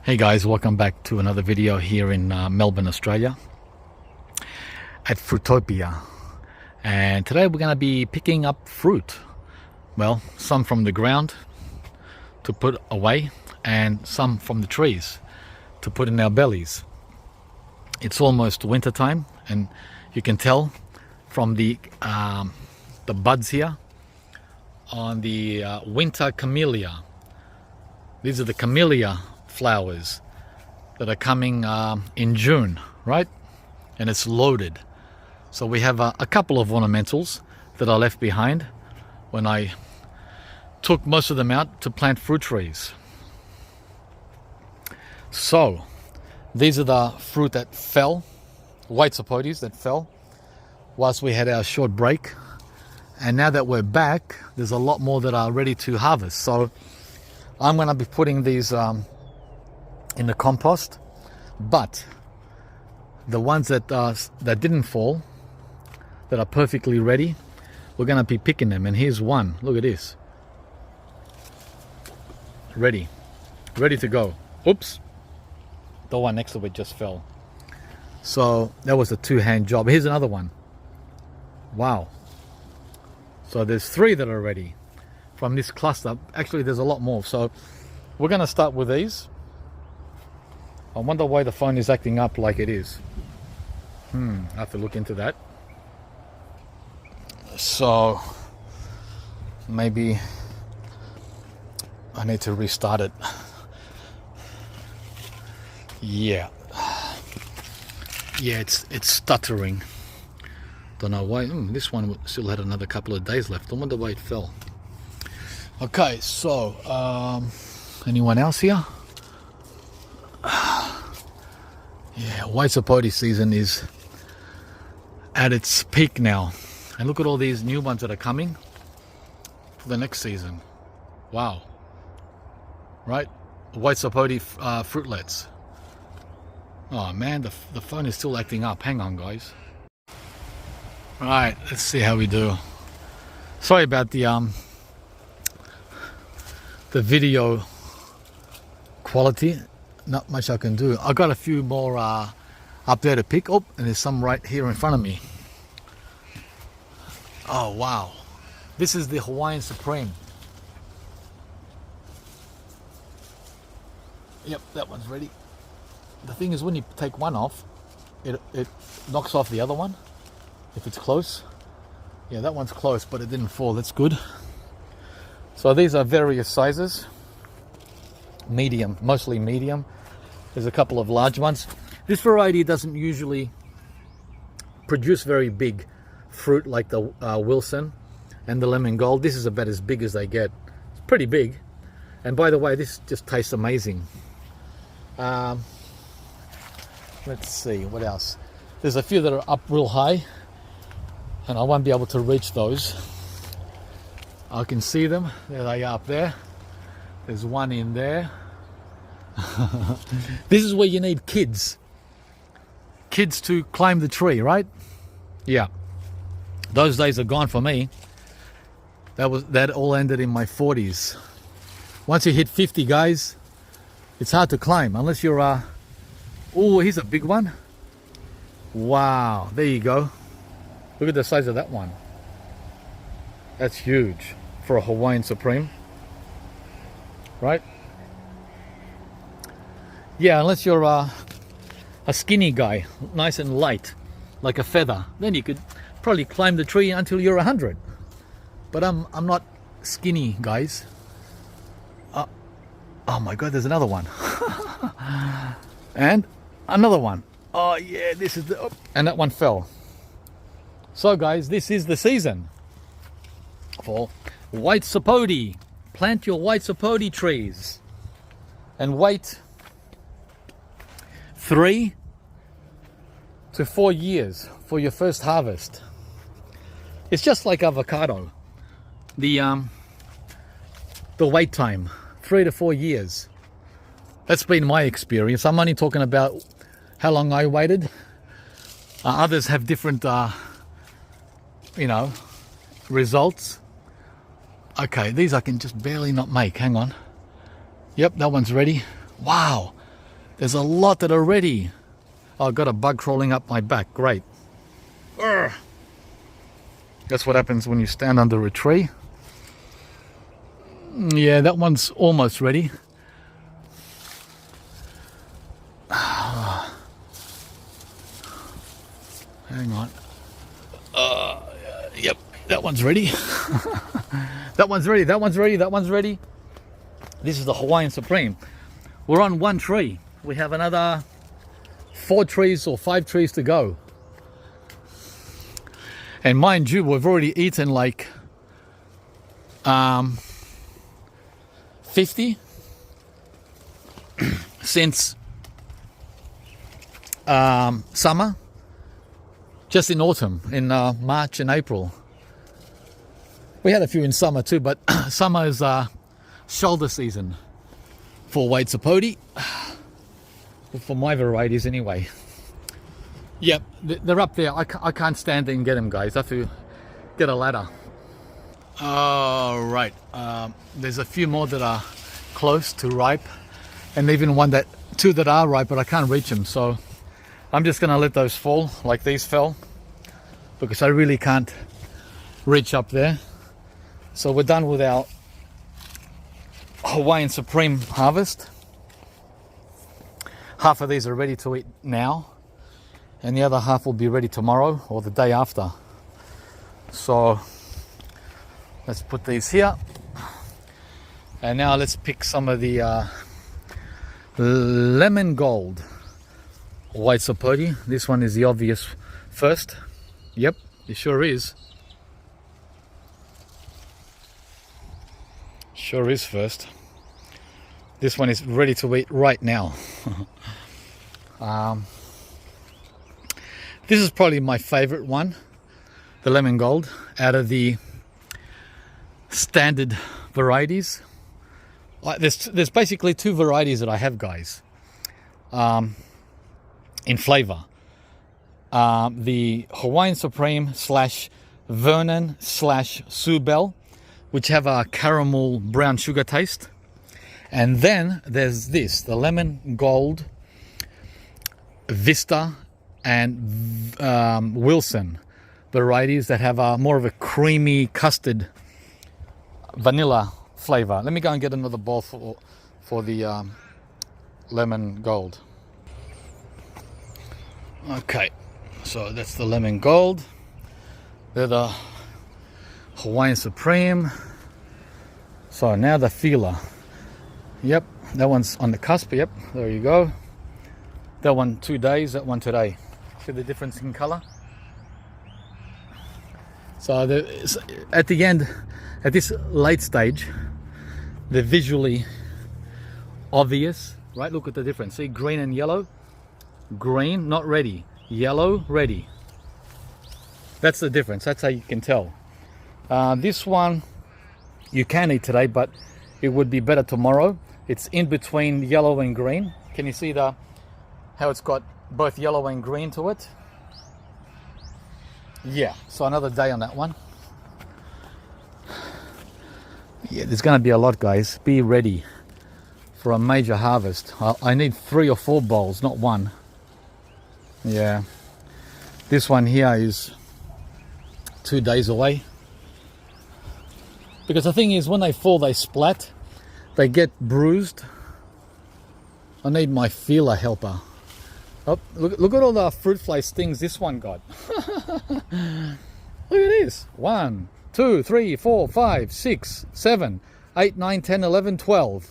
Hey guys, welcome back to another video here in Melbourne, Australia at Fruitopia. And today we're going to be picking up fruit. Well, some from the ground to put away and some from the trees to put in our bellies. It's almost winter time and you can tell from the buds here on the winter camellia. These are the camellia flowers that are coming in June, right? And it's loaded. So we have a couple of ornamentals that I left behind when I took most of them out to plant fruit trees. So these are the fruit that fell, white sapotes that fell whilst we had our short break. And now that we're back, there's a lot more that are ready to harvest. So I'm going to be putting these in the compost, but the ones that didn't fall, that are perfectly ready, we're going to be picking them. And here's one. Look at this. Ready to go. Oops, the one next to it just fell. So that was a two-hand job. Here's another one. Wow. So there's three that are ready from this cluster. Actually, there's a lot more. So we're going to start with these. I wonder why the phone is acting up like it is. I have to look into that. So maybe I need to restart it. Yeah, it's stuttering. Don't know why. This one still had another couple of days left. I wonder why it fell. Okay, so anyone else here? Yeah, white sapote season is at its peak now. And look at all these new ones that are coming for the next season. Wow. Right? White sapote fruitlets. Oh man, the phone is still acting up. Hang on, guys. Alright, let's see how we do. Sorry about the video quality. Not much I can do. I got a few more up there to pick. Oh, and there's some right here in front of me. Oh wow, this is the Hawaiian Supreme. Yep, that one's ready. The thing is, when you take one off, it knocks off the other one if it's close. Yeah, that one's close, but it didn't fall. That's good. So these are various sizes. Medium, mostly medium. There's a couple of large ones. This variety doesn't usually produce very big fruit like the Wilson and the lemon gold. This is about as big as they get. It's pretty big. And by the way, this just tastes amazing. Let's see, what else? There's a few that are up real high and I won't be able to reach those. I can see them. There they are up there. There's one in there. This is where you need kids to climb the tree, right? Yeah, those days are gone for me. That all ended in my 40s. Once you hit 50, guys, it's hard to climb unless you're oh, here's a big one. Wow, there you go. Look at the size of that one. That's huge for a Hawaiian Supreme, right? Yeah, unless you're a skinny guy, nice and light, like a feather, then you could probably climb the tree until you're 100. But I'm not skinny, guys. Oh my God, there's another one. And another one. Oh yeah, this is the... Oh, and that one fell. So guys, this is the season for white sapote. Plant your white sapote trees and wait 3 to 4 years for your first harvest. It's just like avocado. The wait time, 3 to 4 years. That's been my experience. I'm only talking about how long I waited. Others have different, results. Okay, these I can just barely not make. Hang on. Yep, that one's ready. Wow, There's a lot that are ready. Oh, I got a bug crawling up my back. Great. Urgh. That's what happens when you stand under a tree. Yeah, that one's almost ready. Hang on. Yep, that one's ready. That one's ready, that one's ready, that one's ready. This is the Hawaiian Supreme. We're on one tree. We have another 4 trees or 5 trees to go. And mind you, we've already eaten like 50 since summer, just in autumn, in March and April. We had a few in summer too, but summer is shoulder season for white Sapote, for my varieties anyway. Yep, they're up there. I can't stand it and get them, guys. I have to get a ladder. All right, there's a few more that are close to ripe, and even two that are ripe, but I can't reach them. So I'm just gonna let those fall like these fell, because I really can't reach up there. So we're done with our Hawaiian Supreme harvest. Half of these are ready to eat now, and the other half will be ready tomorrow or the day after. So let's put these here, and now let's pick some of the lemon gold white Sapote. This one is the obvious first. Yep, it sure is. Sure is first. This one is ready to eat right now. This is probably my favorite one, the lemon gold, out of the standard varieties. There's basically 2 varieties that I have, guys, in flavor. The Hawaiian Supreme / Vernon / Subell, which have a caramel brown sugar taste. And then there's this, the lemon gold, Vista and Wilson varieties that have more of a creamy custard vanilla flavor. Let me go and get another bowl for the lemon gold. Okay, so that's the lemon gold. They're the Hawaiian Supreme. So now the feeler. Yep, that one's on the cusp. Yep, there you go. That one 2 days, that one today. See the difference in color? So at the end, at this late stage, they're visually obvious, right? Look at the difference. See, green and yellow. Green, not ready. Yellow, ready. That's the difference. That's how you can tell. This one you can eat today, but it would be better tomorrow. It's in between yellow and green. Can you see how it's got both yellow and green to it? Yeah, so another day on that one. Yeah, there's going to be a lot, guys. Be ready for a major harvest. I need 3 or 4 bowls, not one. Yeah, this one here is 2 days away. Because the thing is, when they fall, they splat. They get bruised. I need my feeler helper. Oh, look at all the fruit fly stings this one got. Look at this. 1, 2, 3, 4, 5, 6, 7, 8, 9, 10, 11, 12.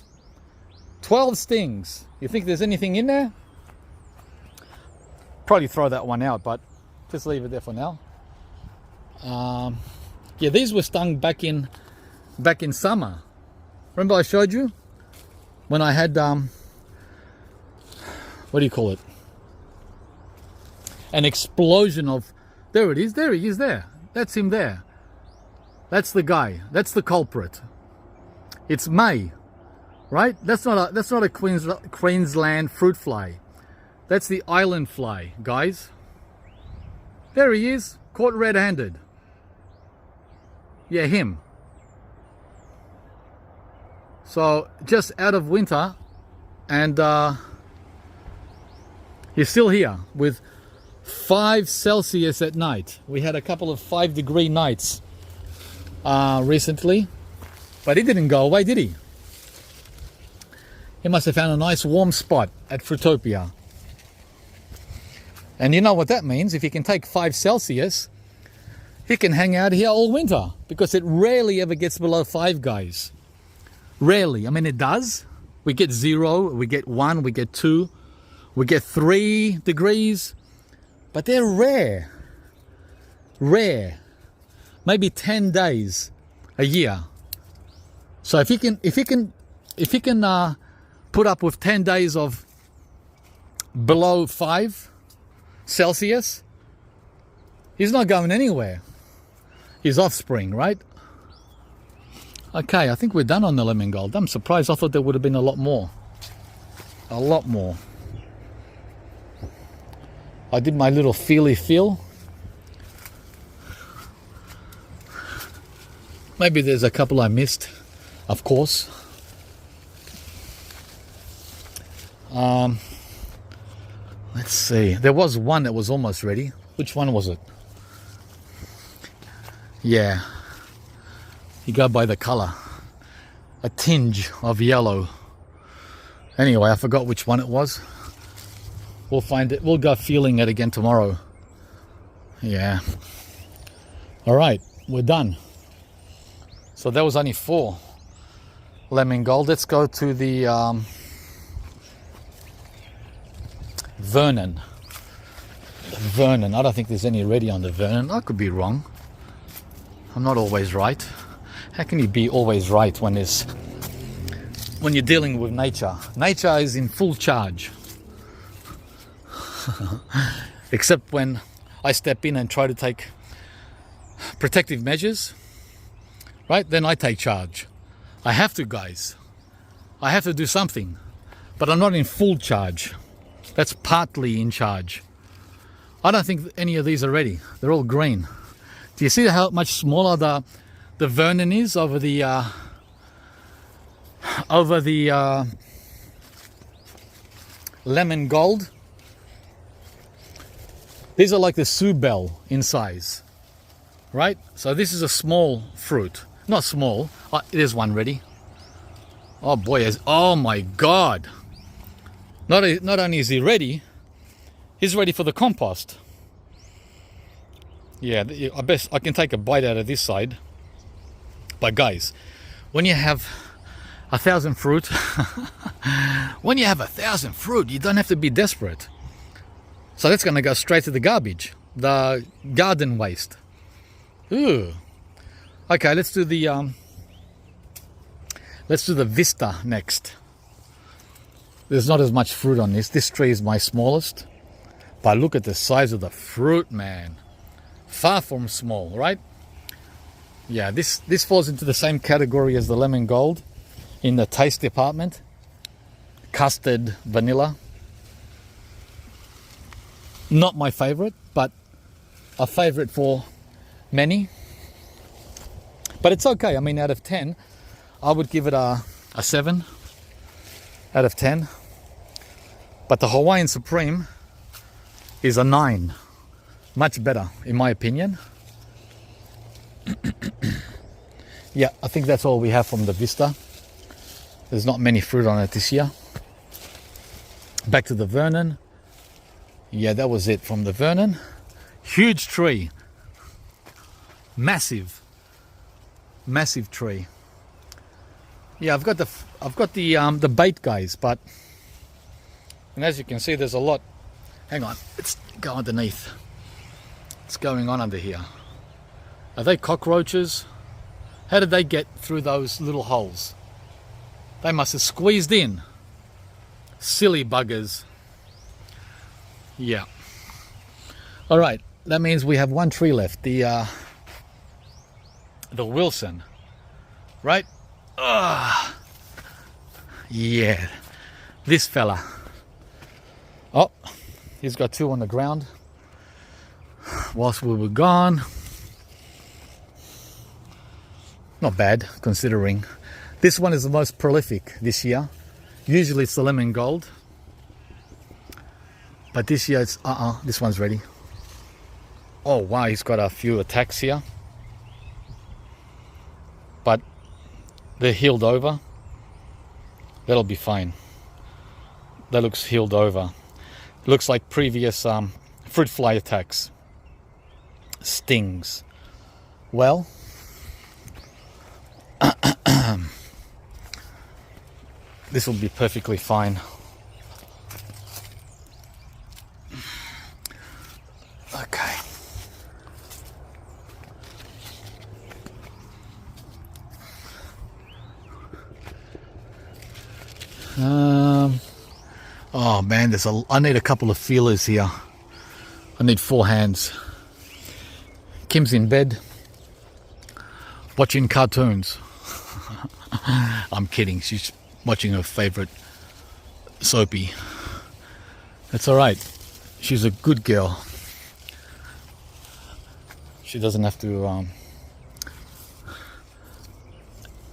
12 stings. You think there's anything in there? Probably throw that one out, but just leave it there for now. Yeah, these were stung back in summer. Remember I showed you when I had what do you call it? An explosion of, there it is, there he is there. That's him there. That's the guy. That's the culprit. It's May, right? That's not a Queensland fruit fly. That's the island fly, guys. There he is, caught red-handed. Yeah, him. So just out of winter, and is still here with 5 Celsius at night. We had a couple of 5-degree nights recently, but he didn't go away, did he? He must have found a nice warm spot at Fruitopia. And you know what that means? If he can take 5 Celsius, he can hang out here all winter, because it rarely ever gets below 5, guys. Rarely. I mean, it does. We get 0, we get 1, we get 2, we get 3 degrees, but they're rare. Rare. Maybe 10 days a year. So if he can put up with 10 days of below 5 Celsius, he's not going anywhere. His offspring, right? Okay, I think we're done on the lemon gold. I'm surprised. I thought there would have been a lot more. A lot more. I did my little feely feel. Maybe there's a couple I missed, of course. Let's see. There was one that was almost ready. Which one was it? Yeah. You go by the color. A tinge of yellow. Anyway, I forgot which one it was. We'll find it. We'll go feeling it again tomorrow. Yeah. All right, we're done. So that was only 4 lemon gold. Let's go to the Vernon. Vernon. I don't think there's any ready on the Vernon. I could be wrong. I'm not always right. How can you be always right when you're dealing with nature? Nature is in full charge. Except when I step in and try to take protective measures, right? Then I take charge. I have to, guys. I have to do something, but I'm not in full charge. That's partly in charge. I don't think any of these are ready. They're all green. Do you see how much smaller the Vernon is over the lemon gold? These are like the Subell in size, right? So this is a small fruit. Not small. Oh, there's one ready. Oh boy, oh my God. Not only is he ready, he's ready for the compost. Yeah, I can take a bite out of this side. But guys, when you have 1,000 fruit, when you have 1,000 fruit, you don't have to be desperate. So that's going to go straight to the garbage, the garden waste. Ooh. Okay, let's do the Vista next. There's not as much fruit on this. This tree is my smallest, but look at the size of the fruit, man. Far from small, right? Yeah, this falls into the same category as the lemon gold in the taste department. Custard, vanilla. Not my favorite, but a favorite for many. But it's okay. I mean, out of 10, I would give it a 7 out of 10. But the Hawaiian Supreme is a 9. Much better, in my opinion. Yeah, I think that's all we have from the Vista. There's not many fruit on it this year. Back to the Vernon. Yeah, that was it from the Vernon. Huge tree. Massive tree. Yeah, I've got the bait, guys, but and as you can see, there's a lot. Hang on, let's go underneath. What's going on under here? Are they cockroaches? How did they get through those little holes? They must have squeezed in. Silly buggers. Yeah. All right, that means we have one tree left. The Wilson, right? Yeah, this fella. Oh, he's got 2 on the ground. Whilst we were gone. Not bad, considering. This one is the most prolific this year. Usually it's the lemon gold. But this year it's this one's ready. Oh wow, he's got a few attacks here, but they're healed over. That'll be fine. That looks healed over. Looks like previous fruit fly attacks. Stings. Well, this will be perfectly fine. Okay. Oh man, I need a couple of feelers here. I need 4 hands. Kim's in bed watching cartoons. I'm kidding, she's watching her favorite soapy. That's alright. She's a good girl. She doesn't have to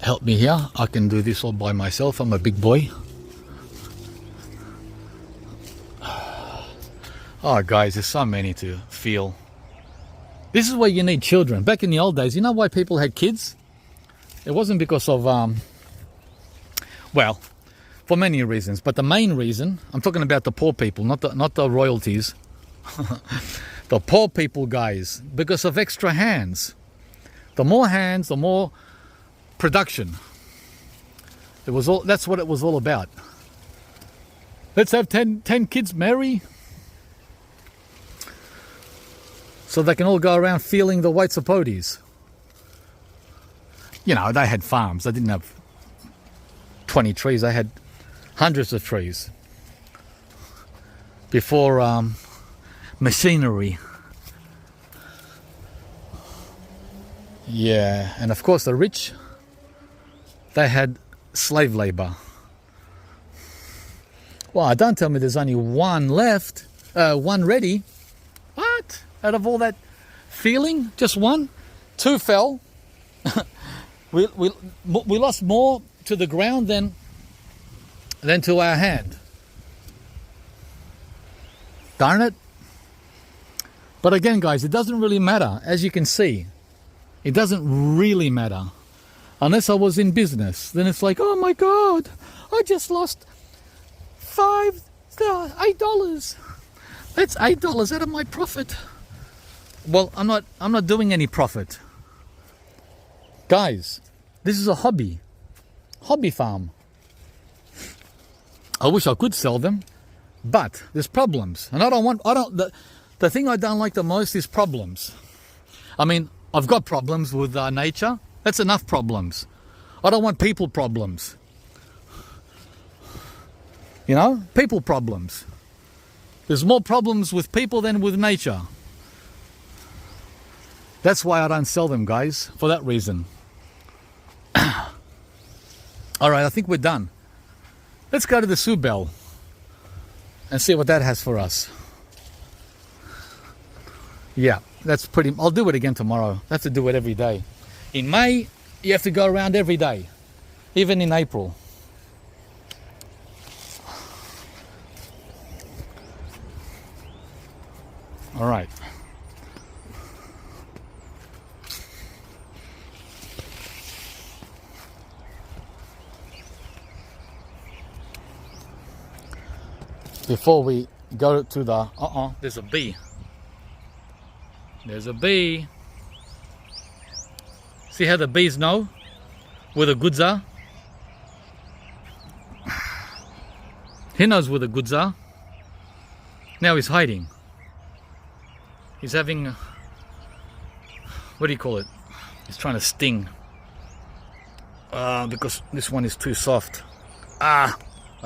help me here. I can do this all by myself. I'm a big boy. Oh guys, there's so many to feel. This is why you need children. Back in the old days, you know why people had kids? It wasn't because of, well, for many reasons. But the main reason, I'm talking about the poor people, not the royalties. The poor people, guys, because of extra hands. The more hands, the more production. That's what it was all about. Let's have 10 kids, Mary. So they can all go around feeling the white sapotes. You know, they had farms. They didn't have 20 trees. They had hundreds of trees. Before machinery. Yeah, and of course the rich, they had slave labor. Well, don't tell me there's only one left, one ready. What? Out of all that feeling, just one? 2 fell. we lost more to the ground than to our hand. Darn it. But again, guys, it doesn't really matter. As you can see, it doesn't really matter. Unless I was in business. Then it's like, oh my God, I just lost $8. That's $8 out of my profit. Well, I'm not doing any profit. Guys, this is a hobby farm. I wish I could sell them, but there's problems. And the thing I don't like the most is problems. I mean, I've got problems with nature. That's enough problems. I don't want people problems. You know, people problems. There's more problems with people than with nature. That's why I don't sell them, guys, for that reason. All right, I think we're done. Let's go to the Subell and see what that has for us. Yeah, that's pretty... I'll do it again tomorrow. I have to do it every day. In May, you have to go around every day, even in April. All right. Before we go to the... there's a bee. There's a bee. See how the bees know where the goods are? He knows where the goods are. Now he's hiding. He's having... what do you call it? He's trying to sting. Because this one is too soft. I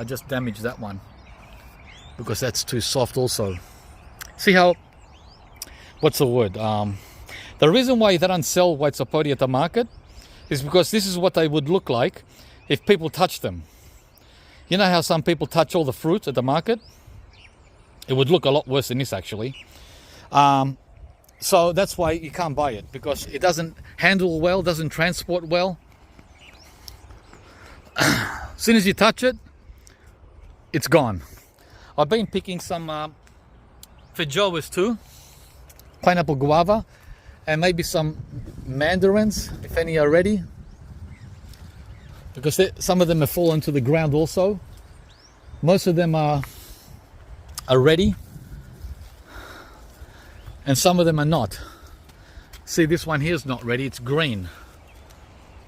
just damaged that one. Because that's too soft also. See how... what's the word? The reason why they don't sell white sapote at the market is because this is what they would look like if people touch them. You know how some people touch all the fruit at the market? It would look a lot worse than this actually. So that's why you can't buy it, because it doesn't handle well, doesn't transport well. As soon as you touch it, it's gone. I've been picking some feijoas too, pineapple guava, and maybe some mandarins, if any are ready. Because some of them have fallen to the ground also. Most of them are ready, and some of them are not. See, this one here is not ready, it's green.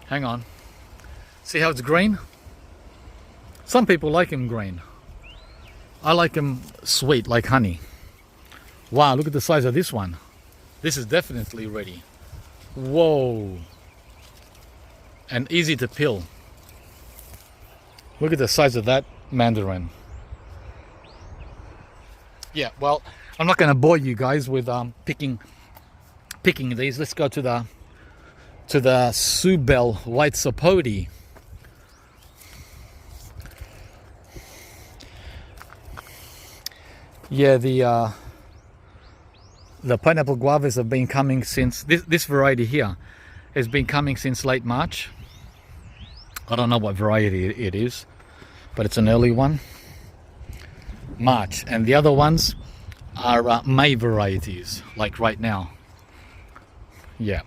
Hang on. See how it's green? Some people like them green. I like them sweet, like honey. Wow, look at the size of this one. This is definitely ready. Whoa. And easy to peel. Look at the size of that mandarin. Yeah, well, I'm not going to bore you guys with picking these. Let's go to the Subell white Sapote. Yeah, the pineapple guavas have been coming since this variety here has been coming since late March. I don't know what variety it is, but it's an early one. March, and the other ones are May varieties, like right now. Yeah.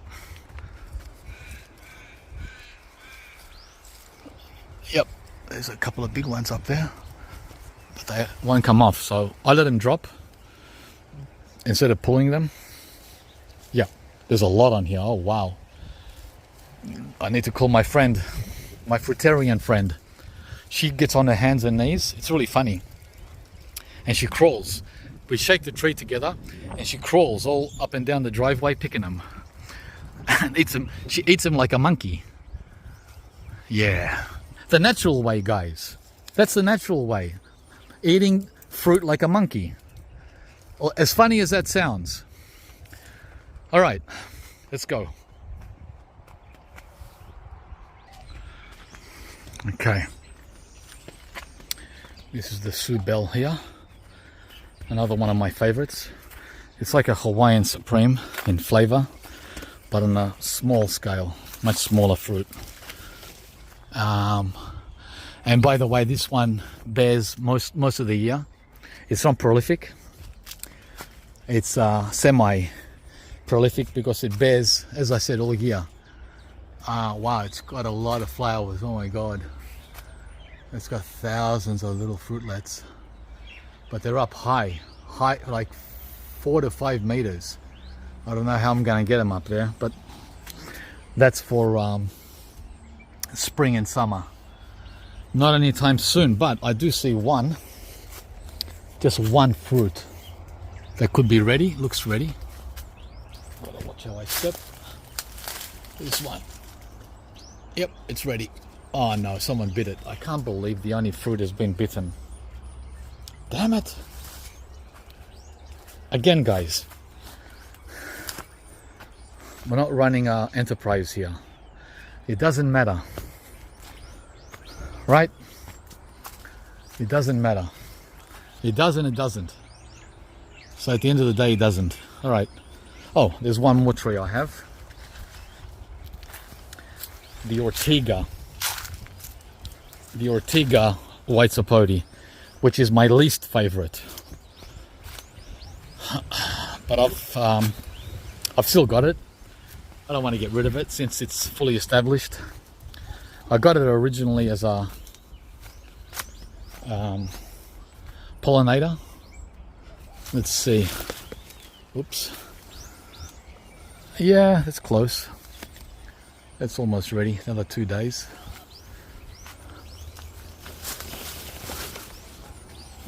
Yep, there's a couple of big ones up there, but they won't come off, so I let them drop instead of pulling them. Yeah, there's a lot on here. Oh wow, I need to call my friend, my fruitarian friend. She gets on her hands and knees. It's really funny, and she crawls. We shake the tree together and she crawls all up and down the driveway picking them and eats them. She eats them like a monkey. Yeah, the natural way, guys. That's the natural way, eating fruit like a monkey. Well, as funny as that sounds. All right, let's go. Okay, this is the Subell here, another one of my favorites. It's like a Hawaiian Supreme in flavor, but on a small scale, much smaller fruit. And by the way, this one bears most of the year. It's not prolific. It's semi-prolific because it bears, as I said, all year. Wow, it's got a lot of flowers. Oh my God. It's got thousands of little fruitlets. But they're up high, like 4 to 5 meters. I don't know how I'm going to get them up there, but that's for spring and summer. Not anytime soon, but I do see one, just one fruit that could be ready. Looks ready. Gotta watch how I step. This one. Yep, it's ready. Oh no, someone bit it. I can't believe the only fruit has been bitten. Damn it. Again, guys, we're not running our enterprise here. It doesn't matter. Right? It doesn't matter. It does and it doesn't. So at the end of the day, it doesn't. All right. Oh, there's one more tree I have. The Ortigga. The Ortigga white Sapote, which is my least favorite. But I've still got it. I don't want to get rid of it since it's fully established. I got it originally as a pollinator. Let's see. Oops. Yeah, that's close. That's almost ready. Another 2 days.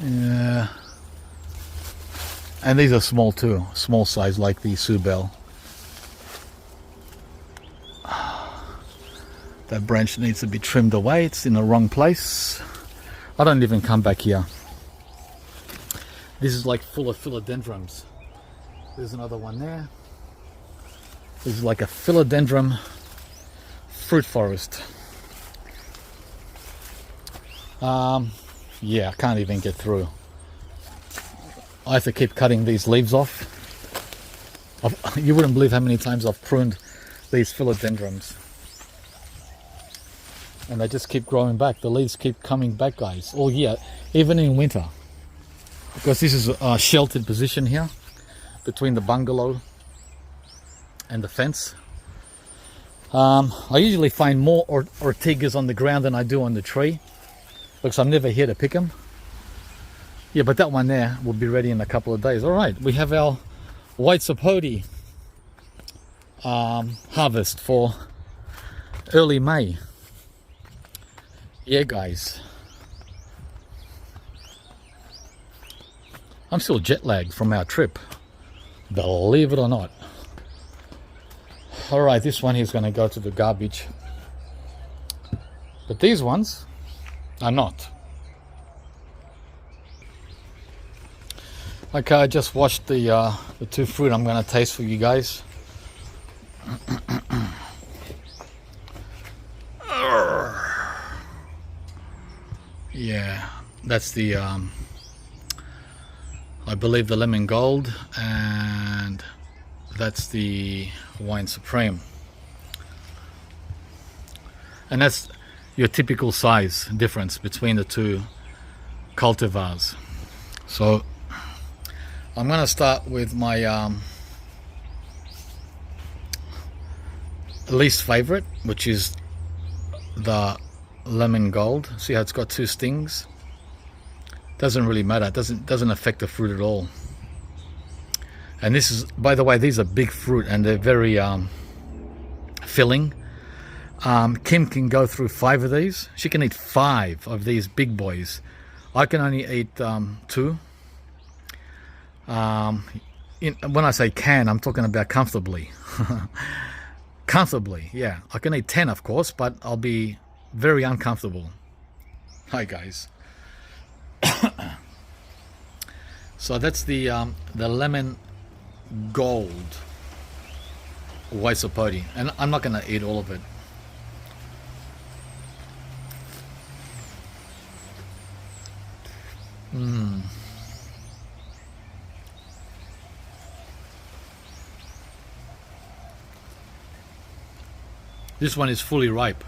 Yeah. And these are small too. Small size like the Subell. That branch needs to be trimmed away. It's in the wrong place. I don't even come back here. This is like full of philodendrons. There's another one there. This is like a philodendron fruit forest. Yeah, I can't even get through. I have to keep cutting these leaves off. You wouldn't believe how many times I've pruned these philodendrons. And they just keep growing back. The leaves keep coming back, guys, all year, even in winter. because this is a sheltered position here between the bungalow and the fence. I usually find more Ortiggas on the ground than I do on the tree, because I'm never here to pick them. Yeah, but that one there will be ready in a couple of days. All right, we have our white Sapote harvest for early May. Yeah, guys. I'm still jet lagged from our trip, believe it or not. All right, this one here is going to go to the garbage, but these ones are not. Okay, I just washed the 2 fruit I'm going to taste for you guys. Yeah, that's the I believe the lemon gold, and that's the Hawaiian Supreme, and that's your typical size difference between the 2 cultivars. So I'm going to start with my least favorite, which is the lemon gold. See how it's got 2 stings? Doesn't really matter. It doesn't affect the fruit at all. And this is, by the way, these are big fruit and they're very filling. Kim can go through 5 of these. She can eat 5 of these big boys. I can only eat 2. When I say can, I'm talking about comfortably. Comfortably, yeah. I can eat 10, of course, but I'll be very uncomfortable. Hi, guys. So that's the lemon gold white Sapote, and I'm not going to eat all of it. This one is fully ripe.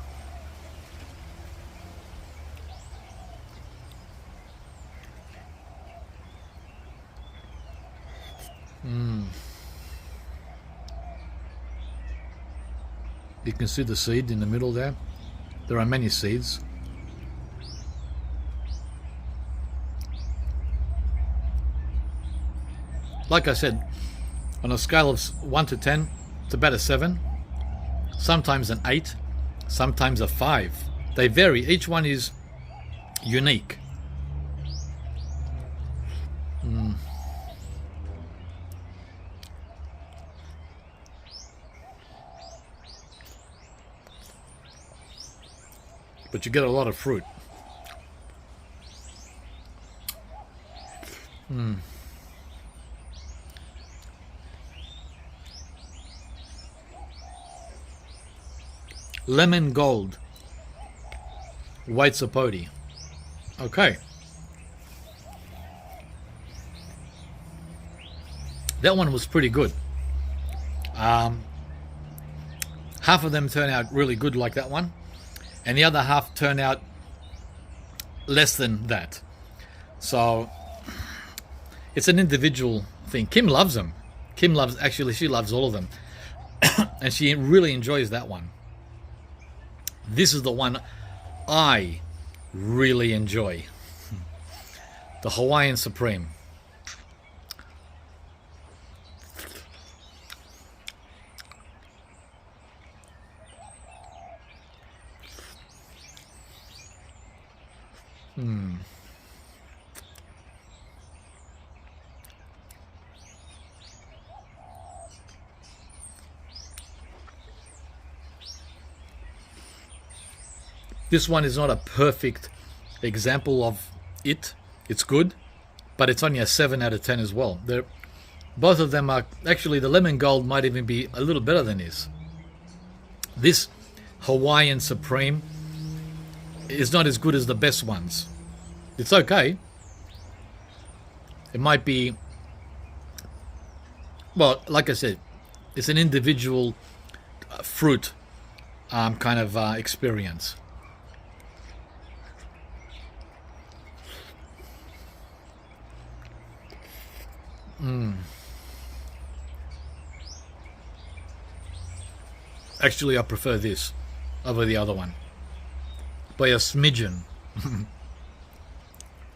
You can see the seed in the middle there. There are many seeds. Like I said, on a scale of 1 to 10, it's about a 7. Sometimes an 8, sometimes a 5. They vary. Each one is unique. But you get a lot of fruit. Lemon gold white Sapote. Okay, that one was pretty good. Half of them turn out really good, like that one, and the other half turn out less than that. So it's an individual thing. Kim loves them. Kim loves, actually she loves all of them. And she really enjoys that one. This is the one I really enjoy. The Hawaiian Supreme. This one is not a perfect example of it. It's good, but it's only a 7 out of 10 as well. Both of them are, actually the lemon gold might even be a little better than this. This Hawaiian Supreme is not as good as the best ones. It's okay. It might be, well, like I said, it's an individual fruit kind of experience. Actually, I prefer this over the other one by a smidgen.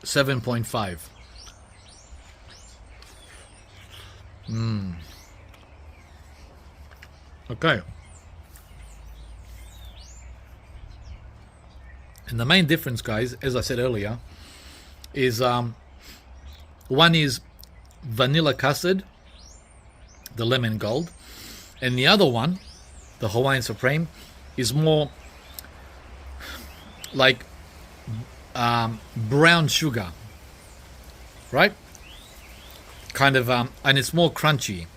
7.5. Okay. And the main difference, guys, as I said earlier, is one is vanilla custard, the lemon gold, and the other one, the Hawaiian Supreme, is more like brown sugar, right? Kind of, and it's more crunchy.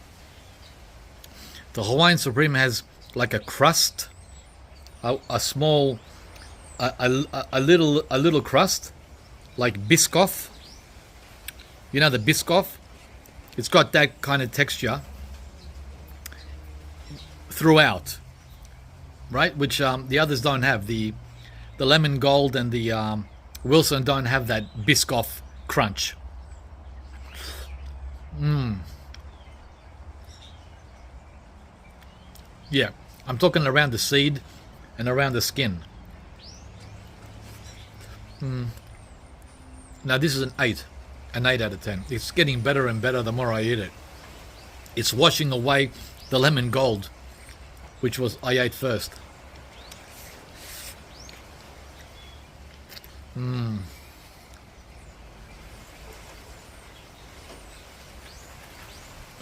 The Hawaiian Supreme has like a crust, a small, a little crust, like Biscoff. You know the Biscoff? It's got that kind of texture throughout, right? Which the others don't have. The lemon gold and the Wilson don't have that Biscoff crunch. Yeah, I'm talking around the seed and around the skin. Now this is an 8 out of 10. It's getting better and better the more I eat it. It's washing away the lemon gold, which was I ate first.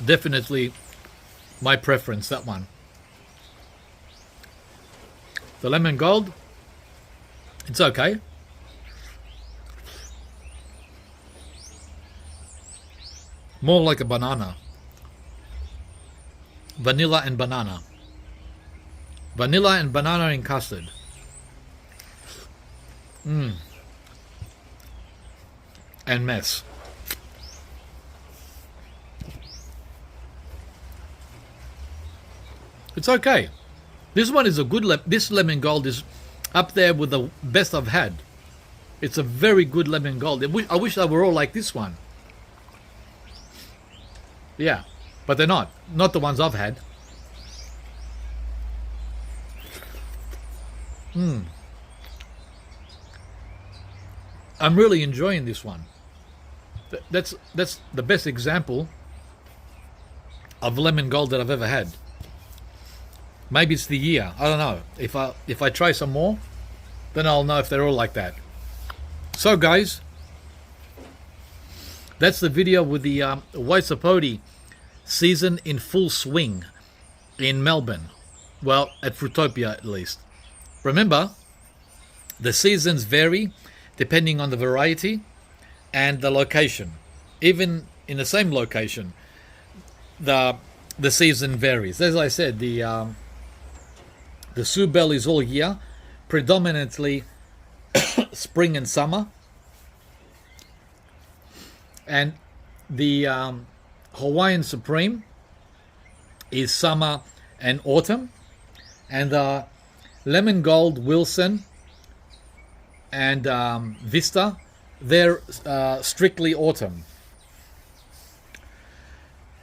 Definitely my preference, that one. The lemon gold, it's okay. More like a banana. Vanilla and banana. Vanilla and banana and custard. And mess. It's okay. This one is a good, this lemon gold is up there with the best I've had. It's a very good lemon gold. I wish they were all like this one. Yeah, but they're not. Not the ones I've had. I'm really enjoying this one. That's the best example of lemon gold that I've ever had. Maybe it's the year. I don't know. If I try some more, then I'll know if they're all like that. So guys, that's the video with the white Sapote season in full swing in Melbourne. Well, at Fruitopia at least. Remember, the seasons vary depending on the variety and the location. Even in the same location, the season varies. As I said, the Subell is all year, predominantly spring and summer. And the Hawaiian Supreme is summer and autumn. And the lemon gold, Wilson, and Vista, they're strictly autumn.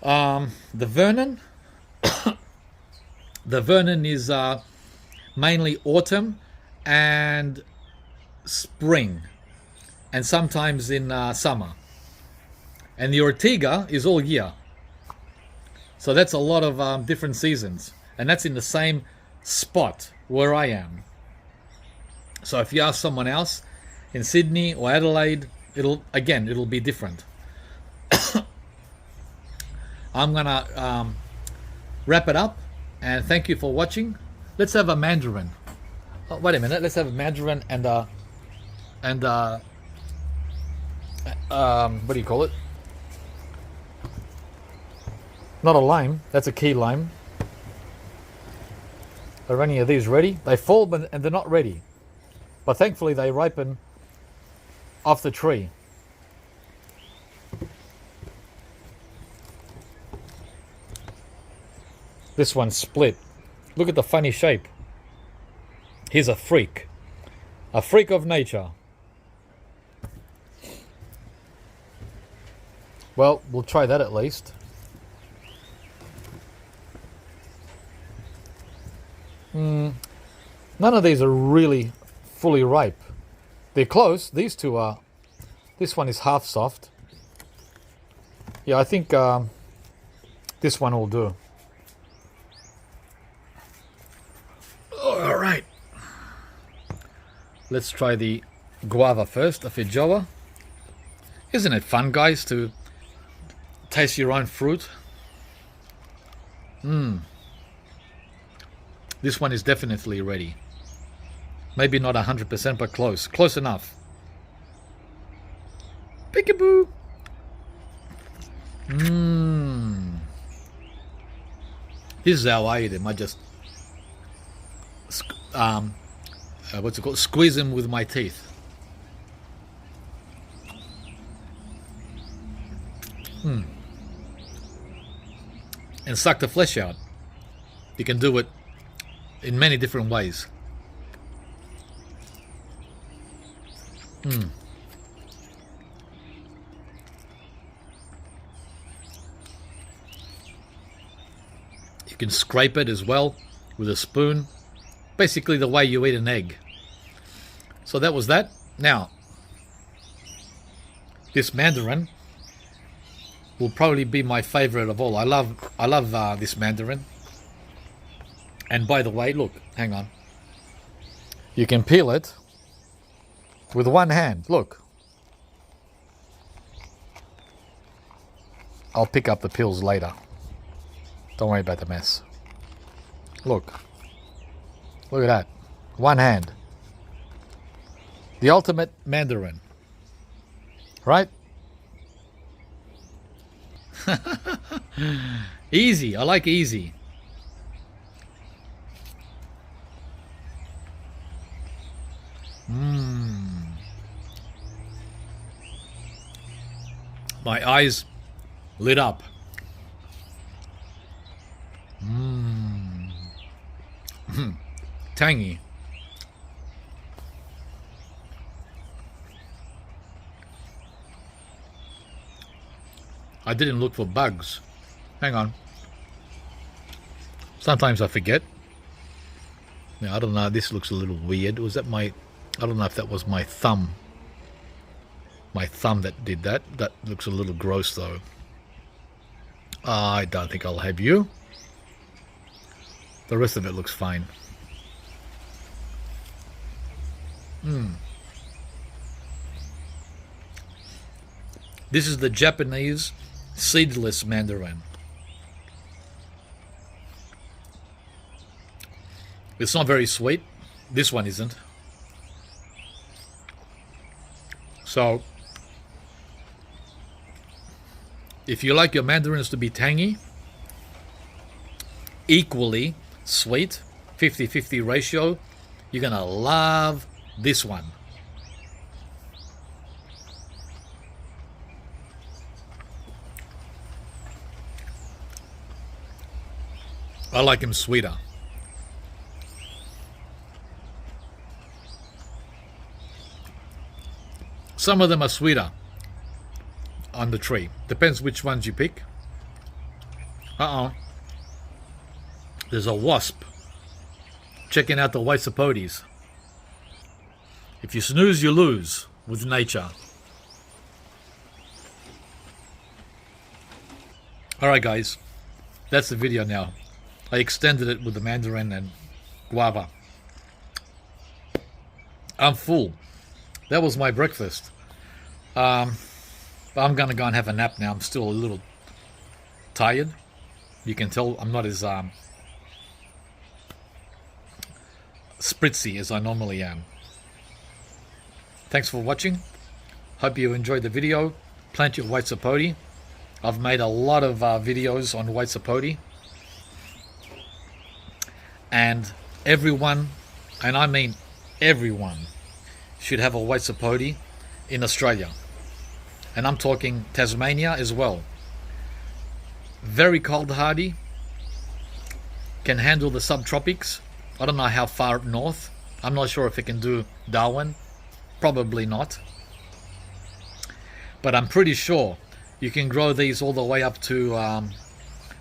The Vernon, the Vernon is mainly autumn and spring, and sometimes in summer. And the Ortigga is all year. So that's a lot of different seasons. And that's in the same spot where I am. So if you ask someone else in Sydney or Adelaide, it'll be different. I'm gonna wrap it up, and thank you for watching. Let's have a mandarin. Oh, wait a minute. Let's have a mandarin and what do you call it? Not a lime. That's a key lime. Are any of these ready? They fall and they're not ready. But thankfully they ripen off the tree. This one's split. Look at the funny shape. He's a freak. A freak of nature. Well, we'll try that at least. None of these are really fully ripe. They're close. These two are. This one is half soft. Yeah, I think this one will do. All right. Let's try the guava first, a feijoa. Isn't it fun, guys, to taste your own fruit? This one is definitely ready. Maybe not 100%, but close. Close enough. Peekaboo! This is how I eat them. I just what's it called? Squeeze them with my teeth. And suck the flesh out. You can do it in many different ways. You can scrape it as well with a spoon. Basically the way you eat an egg. So that was that. Now, this mandarin will probably be my favorite of all. I love this mandarin. And by the way, look, hang on. You can peel it with one hand. Look. I'll pick up the peels later. Don't worry about the mess. Look. Look at that. One hand. The ultimate mandarin. Right? Easy. I like easy. My eyes lit up. Tangy. I didn't look for bugs. Hang on. Sometimes I forget. Now, I don't know. This looks a little weird. Was that my... I don't know if that was my thumb. My thumb that did that. That looks a little gross, though. I don't think I'll have you. The rest of it looks fine. This is the Japanese seedless mandarin. It's not very sweet. This one isn't. So, if you like your mandarins to be tangy, equally sweet, 50-50 ratio, you're gonna love this one. I like him sweeter. Some of them are sweeter on the tree. Depends which ones you pick. There's a wasp checking out the white sapotes. If you snooze, you lose with nature. Alright guys, that's the video now. I extended it with the mandarin and guava. I'm full. That was my breakfast. I'm gonna go and have a nap now. I'm still a little tired. You can tell I'm not as spritzy as I normally am. Thanks for watching. Hope you enjoyed the video. Plant your white sapote. I've made a lot of videos on white sapote. And everyone, and I mean everyone, should have a white sapote in Australia. And I'm talking Tasmania as well. Very cold hardy. Can handle the subtropics. I don't know how far up north. I'm not sure if it can do Darwin. Probably not. But I'm pretty sure You can grow these all the way up to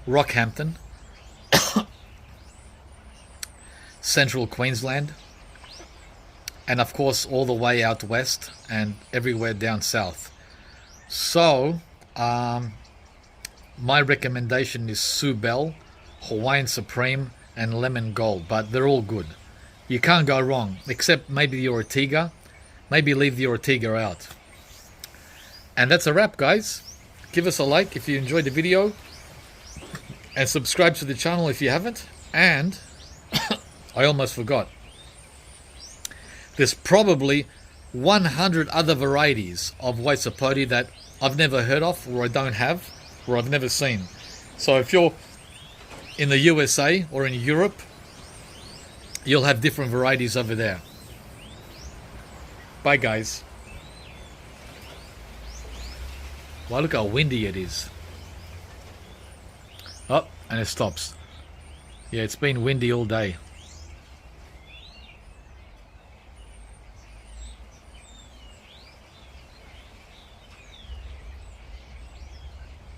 Rockhampton, central Queensland, and of course all the way out west and everywhere down south. So my recommendation is Subell, Hawaiian Supreme and Lemon Gold, but they're all good. You can't go wrong, except maybe the Ortigga. Maybe leave the Ortigga out. And that's a wrap, guys. Give us a like if you enjoyed the video, and subscribe to the channel if you haven't. And I almost forgot, there's probably 100 other varieties of white sapote that I've never heard of, or I don't have, or I've never seen. So if you're in the USA or in Europe, you'll have different varieties over there. Bye, guys. Wow, look how windy it is. Oh, and it stops. Yeah, it's been windy all day.